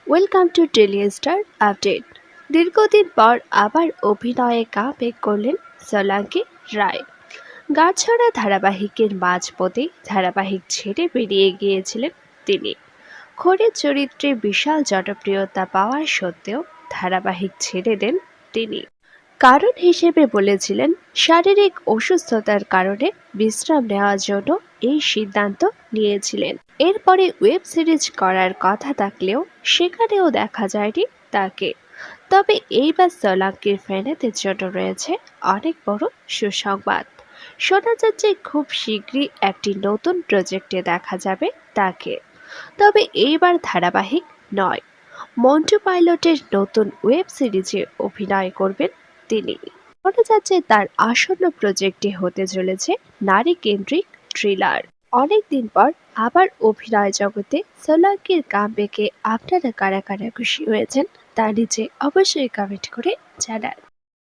Welcome to daily star update. দীর্ঘদিন পর আবার অভিনয়ে কামব্যাক করলেন সোলাঙ্কি রায়। গাছড়া ধারাবাহিকের মাঝপথে ধারাবাহিক ছেড়ে বেরিয়ে গিয়েছিলেন তিনি। খড়ের চরিত্রে বিশাল জনপ্রিয়তা পাওয়ার সত্ত্বেও ধারাবাহিক ছেড়ে দেন তিনি। কারণ হিসেবে বলেছিলেন শারীরিক অসুস্থতার কারণে বিশ্রাম নেওয়ার জন্য এই সিদ্ধান্ত নিয়েছিলেন। এরপরে ওয়েব সিরিজ করার কথা থাকলেও সেখানেও দেখা যায়নি তাকে। তবে এইবার সোলাঙ্কির ফ্যানেদের জন্য রয়েছে অনেক বড় সুসংবাদ। শোনা যাচ্ছে খুব শীঘ্রই একটি নতুন প্রজেক্টে দেখা যাবে তাকে। তবে এইবার ধারাবাহিক নয়, মন্টু পাইলটের নতুন ওয়েব সিরিজে অভিনয় করবেন তিনি। বলা যাচ্ছে তার আসন্ন প্রজেক্টটি হতে চলেছে নারী কেন্দ্রিক থ্রিলার। অনেকদিন পর আবার অভিনয় জগতে সোলাঙ্কির কামব্যাকে আপনারা কারা কারা খুশি হয়েছেন তা নিচে অবশ্যই কমেন্ট করে জানান।